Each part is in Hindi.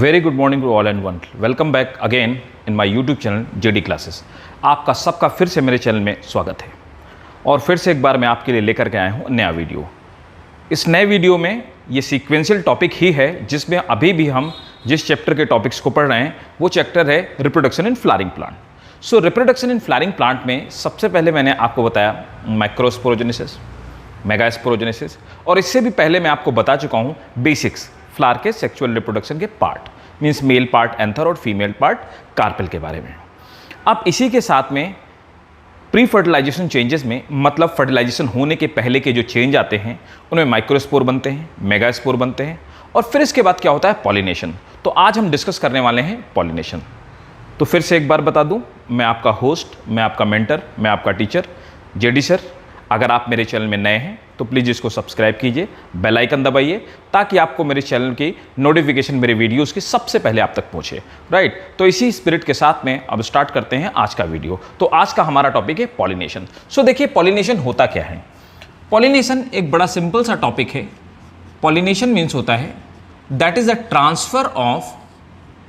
Very good morning to all and one. Welcome back again in my YouTube channel JD classes. आपका सबका फिर से मेरे चैनल में स्वागत है और फिर से एक बार मैं आपके लिए लेकर के आया हूँ नया वीडियो। इस नए वीडियो में ये सीक्वेंशियल टॉपिक ही है जिसमें अभी भी हम जिस चैप्टर के टॉपिक्स को पढ़ रहे हैं वो चैप्टर है reproduction in flowering plant. So reproduction in flowering plant में सबसे पहले मैंने आपको बताया माइक्रोस्पोरोजेनेसिस, मेगास्पोरोजेनेसिस, और इससे भी पहले मैं आपको बता चुका हूँ बेसिक्स फ्लावर के सेक्सुअल रिप्रोडक्शन के part, means male part anther और फीमेल पार्ट कार्पेल के बारे में। अब इसी के साथ में प्री फर्टिलाइजेशन चेंजेस में, मतलब फर्टिलाइजेशन होने के पहले के जो चेंज आते हैं उनमें माइक्रोस्पोर बनते हैं, मेगास्पोर बनते हैं, और फिर इसके बाद क्या होता है पॉलिनेशन। तो आज हम डिस्कस करने वाले हैं पॉलिनेशन। तो फिर से एक बार बता दूं, मैं आपका होस्ट, मैं आपका मेंटर, मैं आपका टीचर जेडी सर। अगर आप मेरे चैनल में नए हैं तो प्लीज़ इसको सब्सक्राइब कीजिए, बेल आइकन दबाइए ताकि आपको मेरे चैनल की नोटिफिकेशन, मेरे वीडियोस की सबसे पहले आप तक पहुंचे। राइट, तो इसी स्पिरिट के साथ में अब स्टार्ट करते हैं आज का वीडियो। तो आज का हमारा टॉपिक है पॉलिनेशन। सो देखिए पॉलिनेशन होता क्या है। पॉलिनेशन एक बड़ा सिंपल सा टॉपिक है। पॉलिनेशन मीन्स होता है that is a transfer of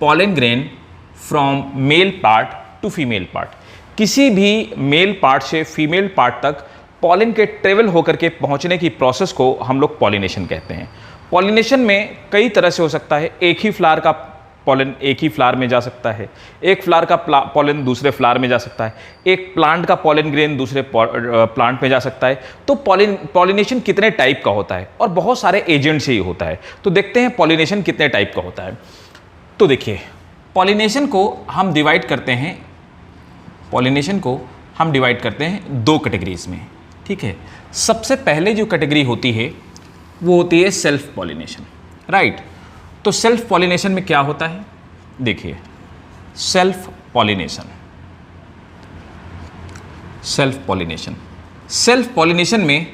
pollen grain from male part two female part. किसी भी मेल पार्ट से फीमेल पार्ट तक पॉलन के ट्रेवल होकर के पहुंचने की प्रोसेस को हम लोग पॉलिनेशन कहते हैं। पॉलिनेशन में कई तरह से हो सकता है। एक ही फ्लावर का पॉलन एक ही फ्लावर में जा सकता है, एक फ्लावर का पॉलन दूसरे फ्लावर में जा सकता है, एक प्लांट का पॉलन ग्रेन दूसरे प्लांट में जा सकता है। तो पॉलिनेशन कितने टाइप का होता है और बहुत सारे एजेंट से ही होता है। तो देखते हैं पॉलिनेशन कितने टाइप का होता है। तो देखिए पॉलिनेशन को हम डिवाइड करते हैं, दो कैटेगरीज में। ठीक है, सबसे पहले जो कैटेगरी होती है वो होती है सेल्फ पॉलिनेशन। राइट, तो सेल्फ पॉलिनेशन में क्या होता है, देखिए सेल्फ पॉलिनेशन में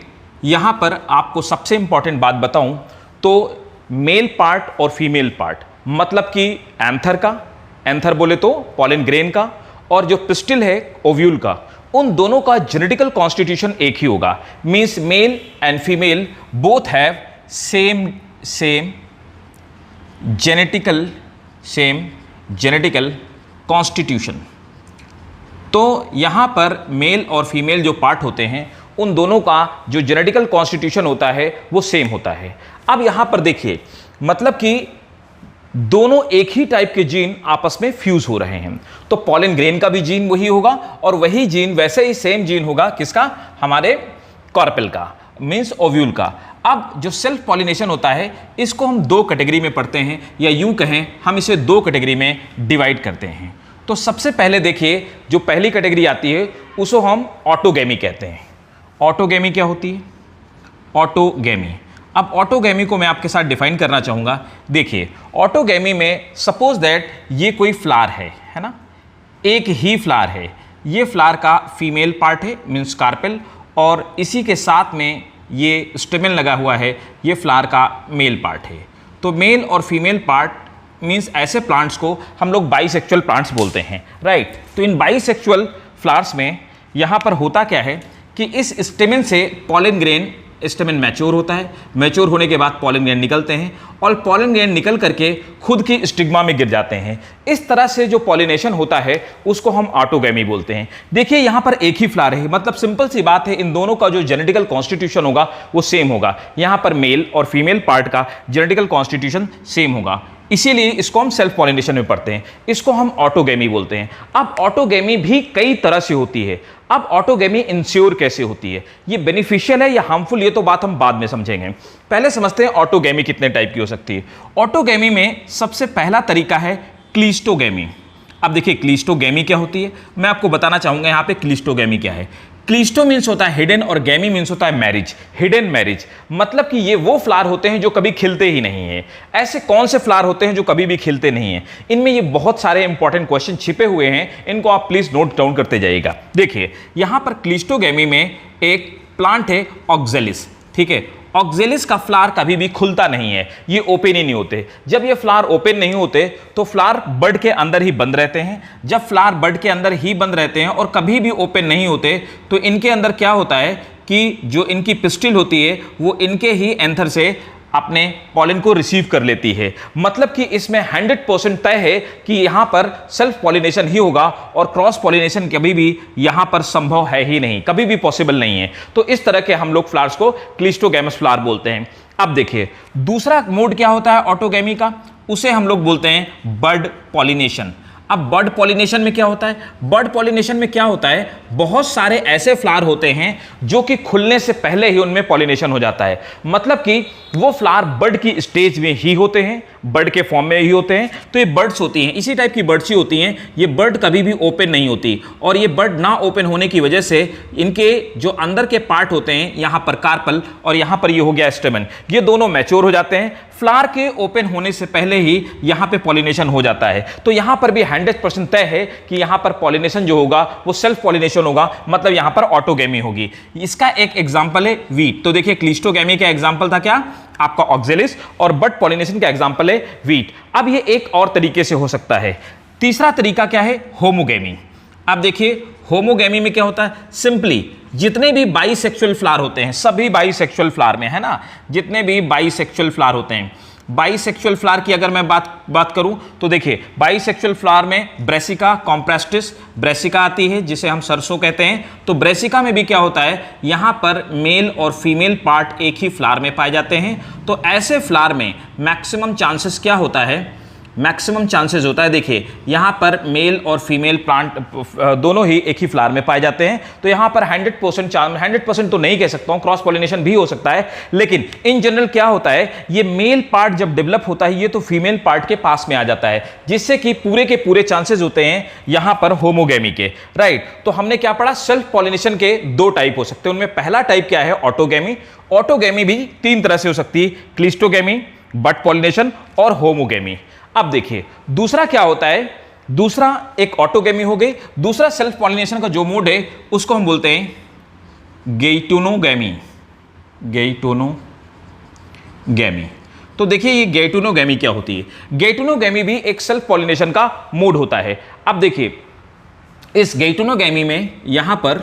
यहां पर आपको सबसे इंपॉर्टेंट बात बताऊं तो मेल पार्ट और फीमेल पार्ट, मतलब कि एंथर बोले तो पॉलन ग्रेन का, और जो पिस्टिल है ओव्यूल का, उन दोनों का जेनेटिकल कॉन्स्टिट्यूशन एक ही होगा। Means male and female both have same genetical constitution. तो यहां पर मेल और फीमेल जो पार्ट होते हैं उन दोनों का जो जेनेटिकल कॉन्स्टिट्यूशन होता है वो सेम होता है। अब यहां पर देखिए, मतलब कि दोनों एक ही टाइप के जीन आपस में फ्यूज हो रहे हैं। तो पॉलन ग्रेन का भी जीन वही होगा और वही जीन वैसे ही सेम जीन होगा किसका, हमारे कार्पेल का, मींस ओव्यूल का। अब जो सेल्फ पॉलिनेशन होता है इसको हम दो कैटेगरी में पढ़ते हैं, या यूं कहें हम इसे दो कैटेगरी में डिवाइड करते हैं। तो सबसे पहले देखिए जो पहली कैटेगरी आती है उसको हम ऑटोगेमी कहते हैं। ऑटोगेमी क्या होती है, ऑटोगेमी। अब ऑटोगेमी को मैं आपके साथ डिफाइन करना चाहूँगा। देखिए ऑटोगेमी में सपोज दैट ये कोई फ्लावर है ना, एक ही फ्लावर है, ये फ्लावर का फीमेल पार्ट है मीन्स कार्पेल, और इसी के साथ में ये स्टेमेन लगा हुआ है, ये फ्लावर का मेल पार्ट है। तो मेल और फीमेल पार्ट मीन्स ऐसे प्लांट्स को हम लोग बाइसेक्सुअल प्लांट्स बोलते हैं। राइट, तो इन बाइसेक्सुअल फ्लावर्स में यहाँ पर होता क्या है कि इस स्टेमेन से पॉलन ग्रेन, स्टेमेन मैच्योर होता है, मैच्योर होने के बाद पॉलन ग्रेन निकलते हैं और पॉलन ग्रेन निकल करके खुद की स्टिग्मा में गिर जाते हैं। इस तरह से जो पॉलिनेशन होता है उसको हम ऑटोगेमी बोलते हैं। देखिए यहाँ पर एक ही फ्लावर है, मतलब सिंपल सी बात है, इन दोनों का जो जेनेटिकल कॉन्स्टिट्यूशन होगा वो सेम होगा। यहाँ पर मेल और फीमेल पार्ट का जेनेटिकल कॉन्स्टिट्यूशन सेम होगा, इसीलिए इसको हम सेल्फ पॉलिनेशन में पढ़ते हैं, इसको हम ऑटोगेमी बोलते हैं। अब ऑटोगेमी भी कई तरह से होती है। अब ऑटोगेमी इंश्योर कैसे होती है, ये बेनिफिशियल है या हार्मफुल, ये तो बात हम बाद में समझेंगे। पहले समझते हैं ऑटोगेमी कितने टाइप की हो सकती है। ऑटोगेमी में सबसे पहला तरीका है क्लीस्टोगेमी। अब देखिए क्लीस्टोगेमी क्या होती है, मैं आपको बताना चाहूंगा यहाँ पे क्लीस्टोगेमी क्या है। क्लीस्टो मीन्स होता है हिडन और गैमी मीन्स होता है मैरिज, हिडन मैरिज, मतलब कि ये वो फ्लावर होते हैं जो कभी खिलते ही नहीं है। ऐसे कौन से फ्लावर होते हैं जो कभी भी खिलते नहीं हैं, इनमें ये बहुत सारे इंपॉर्टेंट क्वेश्चन छिपे हुए हैं, इनको आप प्लीज नोट डाउन करते जाइएगा। देखिए यहां पर क्लीस्टोगेमी में एक प्लांट है ऑक्जेलिस। ठीक है, ऑक्जेलिस का फ्लावर कभी भी खुलता नहीं है, ये ओपन ही नहीं होते। जब ये फ्लावर ओपन नहीं होते तो फ्लावर बड के अंदर ही बंद रहते हैं। जब फ्लावर बड के अंदर ही बंद रहते हैं और कभी भी ओपन नहीं होते तो इनके अंदर क्या होता है कि जो इनकी पिस्टिल होती है वो इनके ही एंथर से अपने पॉलिन को रिसीव कर लेती है। मतलब कि इसमें 100% तय है कि यहां पर सेल्फ पॉलिनेशन ही होगा और क्रॉस पॉलिनेशन कभी भी यहां पर संभव है ही नहीं, कभी भी पॉसिबल नहीं है। तो इस तरह के हम लोग फ्लावर्स को क्लिस्टोगैमस फ्लावर बोलते हैं। अब देखिए दूसरा मोड क्या होता है ऑटोगैमी का, उसे हम लोग बोलते हैं बर्ड पॉलिनेशन। अब बर्ड पॉलिनेशन में क्या होता है, बर्ड पॉलिनेशन में क्या होता है, बहुत सारे ऐसे फ्लावर होते हैं जो कि खुलने से पहले ही उनमें पॉलिनेशन हो जाता है। मतलब कि वो फ्लावर बर्ड की स्टेज में ही होते हैं, बर्ड के फॉर्म में ही होते हैं। तो ये बर्ड्स होती हैं, इसी टाइप की बर्ड्स ही होती हैं। ये बर्ड कभी भी ओपन नहीं होती, और ये बर्ड ना ओपन होने की वजह से इनके जो अंदर के पार्ट होते हैं, यहाँ पर कार्पल और यहाँ पर ये हो गया स्टेमन, ये दोनों मैच्योर हो जाते हैं। फ्लावर के ओपन होने से पहले ही यहाँ पे पॉलिनेशन हो जाता है। तो यहाँ पर भी 100% तय है कि यहाँ पर पॉलिनेशन जो होगा वो सेल्फ पॉलिनेशन होगा, मतलब यहाँ पर ऑटोगैमी होगी। इसका एक एग्जाम्पल है वीट। तो देखिए क्लिस्टोगैमी का एग्जाम्पल था क्या आपका ऑक्जेलिस, और बर्ड पॉलिनेशन का एग्जाम्पल है वीट। अब ये एक और तरीके से हो सकता है। तीसरा तरीका क्या है, होमोगैमी। अब देखिए होमोगैमी में क्या होता है, सिंपली जितने भी बाइसेक्सुअल फ्लावर होते हैं, सभी बाइसेक्सुअल फ्लावर में है ना, जितने भी बाइसेक्सुअल फ्लावर होते हैं, बाइसेक्सुअल फ्लावर की अगर मैं बात करूं तो देखिए बाइसेक्सुअल फ्लावर में ब्रेसिका कॉम्प्रेस्टिस ब्रेसिका आती है, जिसे हम सरसों कहते हैं। तो ब्रेसिका में भी क्या होता है, यहां पर मेल और फीमेल पार्ट एक ही फ्लावर में पाए जाते हैं। तो ऐसे फ्लावर में मैक्सिमम चांसेस क्या होता है, मैक्सिमम चांसेस होता है, देखिए यहाँ पर मेल और फीमेल प्लांट दोनों ही एक ही फ्लावर में पाए जाते हैं। तो यहाँ पर 100% तो नहीं कह सकता हूँ, क्रॉस पॉलिनेशन भी हो सकता है, लेकिन इन जनरल क्या होता है, ये मेल पार्ट जब डेवलप होता है ये तो फीमेल पार्ट के पास में आ जाता है, जिससे कि पूरे के पूरे चांसेस होते हैं यहाँ पर होमोगैमी के, राइट। तो हमने क्या पढ़ा, सेल्फ पॉलिनेशन के दो टाइप हो सकते हैं। उनमें पहला टाइप क्या है, ऑटोगैमी। ऑटोगैमी भी तीन तरह से हो सकती है, क्लिस्टोगैमी, बर्ड पॉलिनेशन और होमोगैमी। अब देखिए दूसरा क्या होता है, दूसरा एक ऑटोगैमी हो गई, दूसरा सेल्फ पॉलिनेशन का जो मोड है उसको हम बोलते हैं गेइटोनोगैमी। गेइटोनोगैमी। तो देखिए ये गेइटोनोगैमी क्या होती है, गेइटोनोगैमी भी एक सेल्फ पॉलिनेशन का मोड होता है। अब देखिए इस गेइटोनोगैमी में यहां पर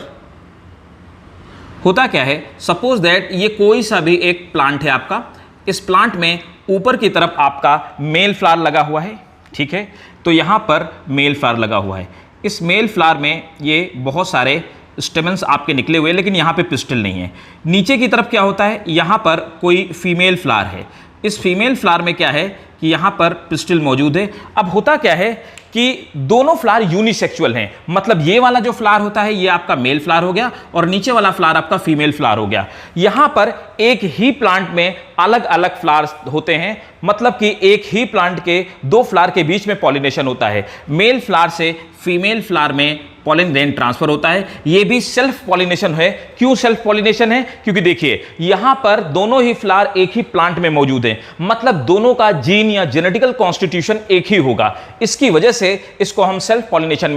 होता क्या है, सपोज दैट ये कोई सा भी एक प्लांट है आपका, इस प्लांट में ऊपर की तरफ आपका मेल फ्लावर लगा हुआ है, ठीक है। तो यहां पर मेल फ्लावर लगा हुआ है, इस मेल फ्लावर में ये बहुत सारे स्टेमन्स आपके निकले हुए हैं, लेकिन यहां पे पिस्टल नहीं है। नीचे की तरफ क्या होता है, यहां पर कोई फीमेल फ्लावर है, इस फीमेल फ्लावर में क्या है कि यहां पर पिस्टल मौजूद है। अब होता क्या है कि दोनों फ्लावर यूनिसेक्सुअल हैं, मतलब ये वाला जो फ्लावर होता है ये आपका मेल फ्लावर हो गया और नीचे वाला फ्लावर आपका फीमेल फ्लावर हो गया। यहां पर एक ही प्लांट में अलग अलग फ्लावर्स होते हैं, मतलब कि एक ही प्लांट के दो फ्लावर के बीच में पॉलिनेशन होता है। मेल फ्लावर से फीमेल फ्लावर में पॉलिन ग्रेन ट्रांसफर होता है, ये भी सेल्फ पॉलिनेशन है। क्यों सेल्फ पॉलिनेशन है, क्योंकि देखिए यहां पर दोनों ही फ्लावर एक ही प्लांट में मौजूद हैं, मतलब दोनों का जीन या जेनेटिकल कॉन्स्टिट्यूशन एक ही होगा। इसकी वजह से इसको हम सेल्फ पॉलिनेशन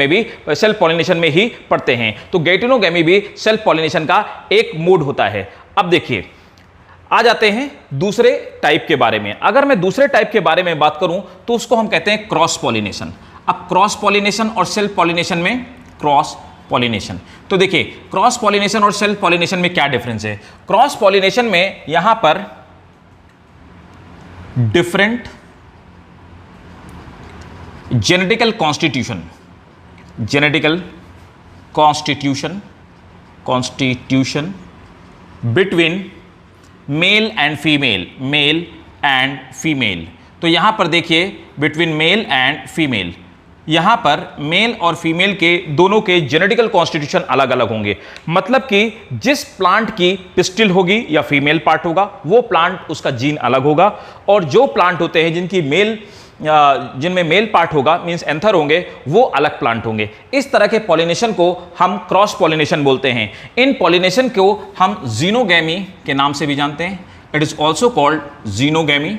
में ही पढ़ते हैं। तो गेइटोनोगैमी भी सेल्फ पॉलिनेशन का एक मोड होता है। अब देखिए आ जाते हैं दूसरे टाइप के बारे में। अगर मैं दूसरे टाइप के बारे में बात करूं तो उसको हम कहते हैं क्रॉस पॉलिनेशन। अब क्रॉस पॉलिनेशन और सेल्फ पॉलिनेशन में क्रॉस पॉलिनेशन, तो देखिए क्रॉस पॉलिनेशन और सेल्फ पॉलिनेशन में क्या डिफरेंस है। क्रॉस पॉलिनेशन में यहां पर different genetical constitution between male and female, तो यहां पर देखिए बिटवीन मेल एंड फीमेल, यहां पर मेल और फीमेल के दोनों के जेनेटिकल कॉन्स्टिट्यूशन अलग अलग होंगे। मतलब कि जिस प्लांट की पिस्टिल होगी या फीमेल पार्ट होगा वो प्लांट उसका जीन अलग होगा, और जो प्लांट होते हैं जिनमें मेल पार्ट होगा मींस एंथर होंगे वो अलग प्लांट होंगे। इस तरह के पॉलिनेशन को हम क्रॉस पॉलिनेशन बोलते हैं। इन पॉलिनेशन को हम जीनोगैमी के नाम से भी जानते हैं, it is also called xenogamy,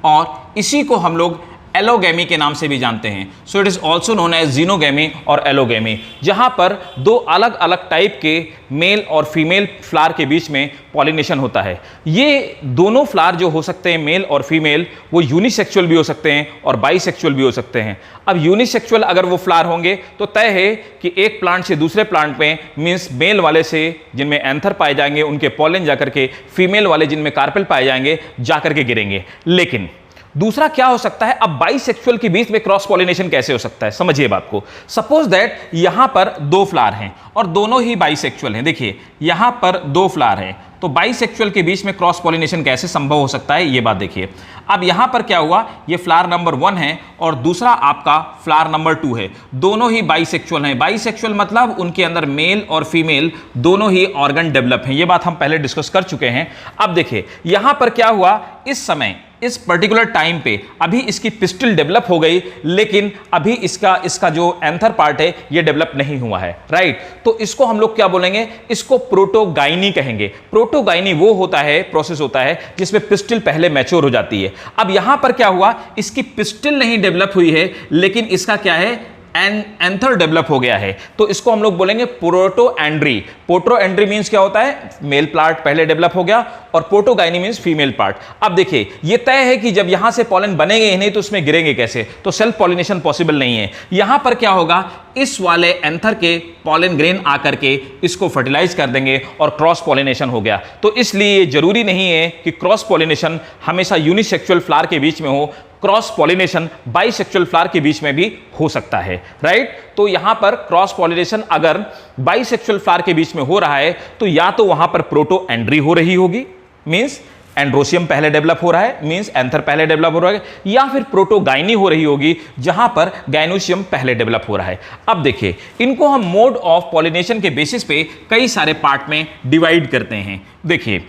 और इसी को हम लोग एलोगैमी के नाम से भी जानते हैं। So it is also known as xenogamy और एलोगैमी, जहां पर दो अलग अलग टाइप के मेल और फीमेल फ्लावर के बीच में पॉलिनेशन होता है। ये दोनों फ्लावर जो हो सकते हैं मेल और फीमेल, वो यूनिसेक्सुअल भी हो सकते हैं और बाइसेक्सुअल भी हो सकते हैं। अब यूनिसेक्सुअल अगर वो फ्लावर होंगे तो तय है कि एक प्लांट से दूसरे प्लांट में, मीन्स मेल वाले से जिनमें एंथर पाए जाएंगे उनके पॉलन जाकर के फीमेल वाले जिनमें कार्पेल पाए जाएंगे जाकर के गिरेंगे। लेकिन दूसरा क्या हो सकता है, अब बाइसेक्सुअल के बीच में क्रॉस पॉलिनेशन कैसे हो सकता है, समझिए बात को। सपोज दैट यहां पर दो फ्लावर हैं और दोनों ही बाइसेक्सुअल हैं। देखिए यहां पर दो फ्लावर हैं, तो बाइसेक्सुअल के बीच में क्रॉस पॉलिनेशन कैसे संभव हो सकता है, ये बात देखिए। अब यहां पर क्या हुआ, ये फ्लावर नंबर 1 है और दूसरा आपका फ्लावर नंबर 2 है, दोनों ही बाइसेक्सुअल हैं। बाइसेक्सुअल मतलब उनके अंदर मेल और फीमेल दोनों ही ऑर्गन डेवलप हैं, ये बात हम पहले डिस्कस कर चुके हैं। अब देखिए यहां पर क्या हुआ, इस समय इस पर्टिकुलर टाइम पे अभी इसकी पिस्टिल डेवलप हो गई, लेकिन अभी इसका जो एंथर पार्ट है ये डेवलप नहीं हुआ है, राइट। तो इसको हम लोग क्या बोलेंगे, इसको प्रोटोगाइनी कहेंगे। प्रोटोगाइनी वो होता है, प्रोसेस होता है जिसमें पिस्टिल पहले मैच्योर हो जाती है। अब यहां पर क्या हुआ, इसकी पिस्टिल नहीं डेवलप हुई है, लेकिन इसका क्या है, एंथर डेवलप हो गया है, तो इसको हम लोग बोलेंगे प्रोटोएंड्री। प्रोटोएंड्री मींस क्या होता है, मेल पार्ट पहले डेवलप हो गया और प्रोटोगाइनी मींस फीमेल पार्ट। अब देखिए ये तय है कि जब यहां से पॉलन बनेंगे ही नहीं तो उसमें गिरेंगे कैसे, तो सेल्फ पॉलिनेशन पॉसिबल नहीं है। यहां पर क्या होगा, इस वाले एंथर के पॉलन ग्रेन आकर के इसको फर्टिलाइज कर देंगे और क्रॉस पॉलिनेशन हो गया। तो इसलिए जरूरी नहीं है कि क्रॉस पॉलिनेशन हमेशा यूनिसेक्सुअल फ्लावर के बीच में हो, क्रॉस पॉलिनेशन बाइसेक्सुअल फ्लावर के बीच में भी हो सकता है, राइट। तो यहां पर क्रॉस पॉलिनेशन अगर बाइसेक्सुअल फ्लावर के बीच में हो रहा है तो या तो वहां पर प्रोटोएंड्री हो रही होगी, मींस एंड्रोसियम पहले डेवलप हो रहा है, मींस एंथर पहले डेवलप हो रहा है, या फिर प्रोटोगाइनी हो रही होगी जहां पर गाइनोसियम पहले डेवलप हो रहा है। अब देखिए इनको हम मोड ऑफ पॉलिनेशन के बेसिस पे कई सारे पार्ट में डिवाइड करते हैं। देखिए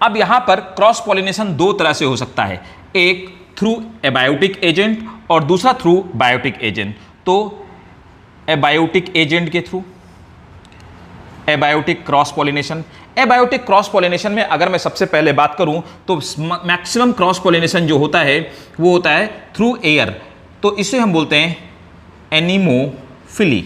अब यहां पर क्रॉस पॉलिनेशन दो तरह से हो सकता है, एक थ्रू एबायोटिक एजेंट और दूसरा थ्रू बायोटिक एजेंट। तो एबायोटिक एजेंट के through abiotic cross pollination. Abiotic cross pollination में अगर मैं सबसे पहले बात करूं तो मैक्सिमम क्रॉस पॉलिनेशन जो होता है वो होता है थ्रू एयर, तो इसे हम बोलते हैं एनीमोफिली।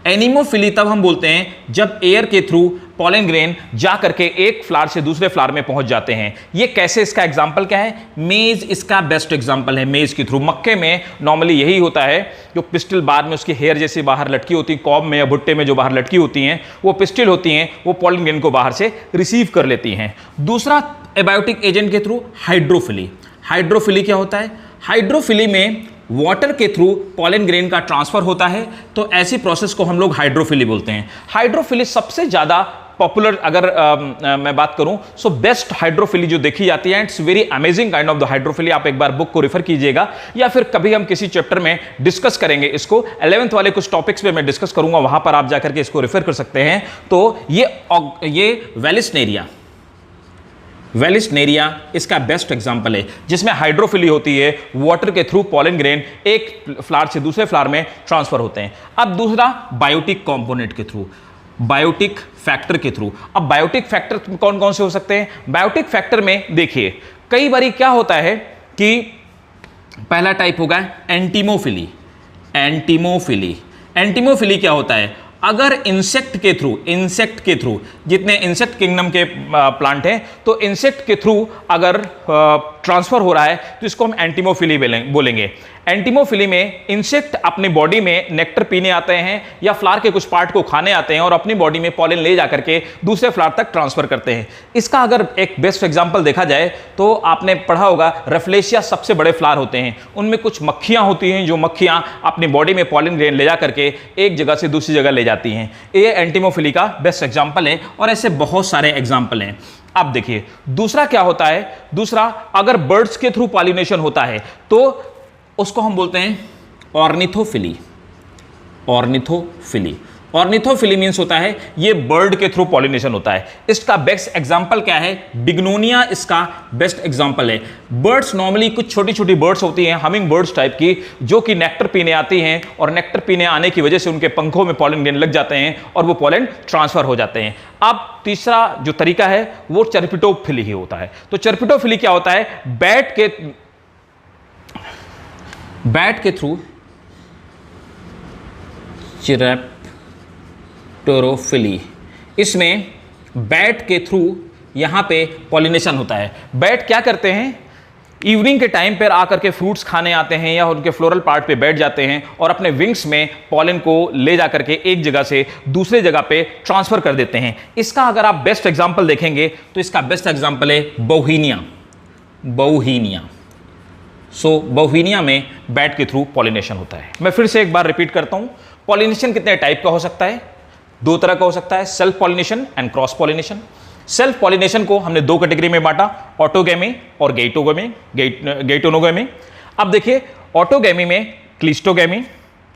एनीमोफिली तब हम बोलते हैं जब एयर के थ्रू पॉलन ग्रेन जा करके एक फ्लावर से दूसरे फ्लावर में पहुंच जाते हैं। ये कैसे, इसका एग्जांपल क्या है, मेज इसका बेस्ट एग्जांपल है। मेज के थ्रू, मक्के में नॉर्मली यही होता है, जो पिस्टिल बाद में उसकी हेयर जैसी बाहर लटकी होती है, कॉब में या भुट्टे में जो बाहर लटकी होती हैं वो पिस्टिल होती हैं, वो पॉलन ग्रेन को बाहर से रिसीव कर लेती हैं। दूसरा एबायोटिक एजेंट के थ्रू हाइड्रोफिली। हाइड्रोफिली क्या होता है, हाइड्रोफिली में वाटर के थ्रू पॉलन ग्रेन का ट्रांसफर होता है, तो ऐसी प्रोसेस को हम लोग हाइड्रोफिली बोलते हैं। हाइड्रोफिली सबसे ज्यादा पॉपुलर अगर मैं बात करूं सो बेस्ट हाइड्रोफिली जो देखी जाती है, it's very amazing kind of the hydrophily. आप एक बार बुक को रेफर कीजिएगा या फिर कभी हम किसी चैप्टर में डिस्कस करेंगे इसको, 11th वाले कुछ टॉपिक्स पे मैं डिस्कस करूंगा, वहां पर आप जाकर के इसको रेफर कर सकते हैं। तो ये वेलिस्नेरिया इसका बेस्ट एग्जांपल है जिसमें हाइड्रोफिली होती है, वाटर के थ्रू पॉलन ग्रेन एक फ्लावर से दूसरे फ्लावर में ट्रांसफर होते हैं। अब दूसरा बायोटिक कंपोनेंट के थ्रू, बायोटिक फैक्टर के थ्रू। अब बायोटिक फैक्टर कौन कौन से हो सकते हैं, बायोटिक फैक्टर में देखिए कई बार क्या होता है कि पहला टाइप होगा एंटीमोफिली। एंटीमोफिली, एंटीमोफिली क्या होता है, अगर इंसेक्ट के थ्रू जितने इंसेक्ट किंगडम के प्लांट हैं, तो इंसेक्ट के थ्रू अगर ट्रांसफर हो रहा है तो इसको हम एंटीमोफिली बोलेंगे। एंटीमोफिली में इंसेक्ट अपने बॉडी में नेक्टर पीने आते हैं या फ्लावर के कुछ पार्ट को खाने आते हैं और अपनी बॉडी में पॉलन ले जाकर के दूसरे फ्लावर तक ट्रांसफर करते हैं। इसका अगर एक बेस्ट एग्जांपल देखा जाए तो आपने पढ़ा होगा रेफ्लेशिया सबसे बड़े फ्लावर होते हैं, उनमें कुछ मक्खियां होती हैं जो मक्खियां अपनी बॉडी में पॉलन ग्रेन ले जा करके एक जगह से दूसरी जगह ले जाती हैं। ये एंटीमोफिली का बेस्ट एग्जाम्पल है और ऐसे बहुत सारे एग्जाम्पल हैं। अब देखिए दूसरा क्या होता है, दूसरा अगर बर्ड्स के थ्रू पॉलिनेशन होता है तो उसको हम बोलते हैं ऑर्निथोफिली। ऑर्निथोफिली, ऑर्निथोफिली मीन्स होता है ये बर्ड के थ्रू पॉलिनेशन होता है। इसका बेस्ट एग्जांपल क्या है, बिग्नोनिया इसका बेस्ट एग्जांपल है। बर्ड्स नॉर्मली कुछ छोटी छोटी बर्ड्स होती हैं, हमिंग बर्ड्स टाइप की, जो कि नेक्टर पीने आती हैं और नेक्टर पीने आने की वजह से उनके पंखों में पॉलन ग्रेन लग जाते हैं और वो पॉलन ट्रांसफर हो जाते हैं। अब तीसरा जो तरीका है वो चर्पिटोफिली ही होता है। तो चर्पिटोफिली क्या होता है, बैट के बैट के थ्रू चिरैप्टेरोफिली, इसमें बैट के थ्रू यहाँ पे पॉलिनेशन होता है। बैट क्या करते हैं, इवनिंग के टाइम पर आकर के फ्रूट्स खाने आते हैं या उनके फ्लोरल पार्ट पे बैठ जाते हैं और अपने विंग्स में पॉलन को ले जाकर के एक जगह से दूसरे जगह पे ट्रांसफर कर देते हैं। इसका अगर आप बेस्ट एग्जांपल देखेंगे तो इसका बेस्ट एग्जांपल है बहुहीनिया। सो बहुहीनिया में बैट के थ्रू पॉलिनेशन होता है। मैं फिर से एक बार रिपीट करता हूं, पॉलिनेशन कितने टाइप का हो सकता है, दो तरह का हो सकता है, self pollination and cross pollination. Self pollination को हमने दो कैटेगरी में बांटा, ऑटोगैमी और गेटोनोगैमी। अब देखिए, ऑटोगैमी में क्लिस्टोगैमी,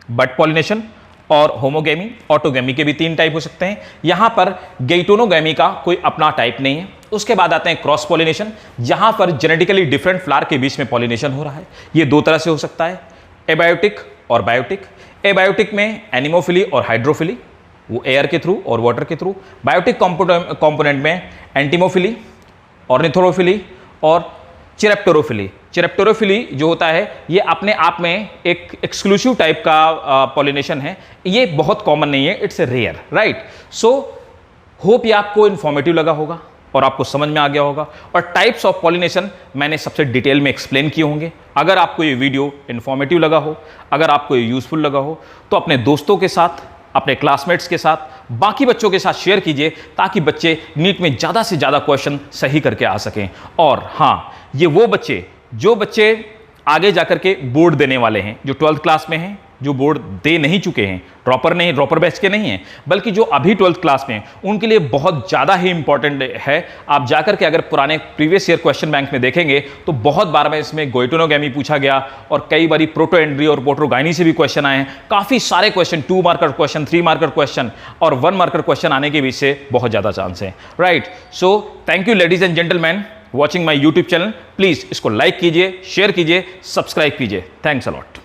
बड पॉलिनेशन, और होमोगैमी। ऑटोगैमी के भी 3 टाइप हो सकते हैं। यहां पर गेटोनोगैमी का कोई अपना टाइप नहीं है। उसके बाद आते हैं क्रॉस पॉलिनेशन, जहां पर जेनेटिकली डिफरेंट फ्लावर के बीच में पॉलिनेशन हो रहा है। ये दो तरह से हो सकता है, एबायोटिक और बायोटिक। एबायोटिक में एनिमोफिली और हाइड्रोफिली, वो एयर के थ्रू और वाटर के थ्रू। बायोटिक कंपोनेंट में एंटीमोफिली, ऑर्निथोरोफिली और चिरैप्टेरोफिली। चिरैप्टेरोफिली जो होता है ये अपने आप में एक एक्सक्लूसिव टाइप का पॉलिनेशन है। ये बहुत कॉमन नहीं है, it's a rare, right. So hope ये आपको इन्फॉर्मेटिव लगा होगा और आपको समझ में आ गया होगा, और टाइप्स ऑफ पॉलिनेशन मैंने सबसे डिटेल में एक्सप्लेन किए होंगे। अगर आपको ये वीडियो इन्फॉर्मेटिव लगा हो, अगर आपको ये यूजफुल लगा हो, तो अपने दोस्तों के साथ, अपने क्लासमेट्स के साथ, बाकी बच्चों के साथ शेयर कीजिए, ताकि बच्चे नीट में ज़्यादा से ज़्यादा क्वेश्चन सही करके आ सकें। और हाँ, ये वो बच्चे जो बच्चे आगे जाकर के बोर्ड देने वाले हैं, जो 12th क्लास में हैं, जो बोर्ड दे नहीं चुके हैं, ड्रॉपर बैच के नहीं हैं, बल्कि जो अभी 12th क्लास में हैं, उनके लिए बहुत ज़्यादा ही इंपॉर्टेंट है। आप जाकर के अगर पुराने प्रीवियस ईयर क्वेश्चन बैंक में देखेंगे तो बहुत बार में इसमें गोइटोनोगैमी पूछा गया और कई बारी प्रोटोएंड्री और पोर्टोगाइनी से भी क्वेश्चन आए हैं। काफ़ी सारे question, 2 marker question, 3 marker question और 1 मार्कर क्वेश्चन आने के बीच से बहुत ज़्यादा चांस है, right. So thank you ladies and gentleman watching my YouTube channel. Please इसको लाइक कीजिए, शेयर कीजिए, सब्सक्राइब कीजिए। Thanks a lot.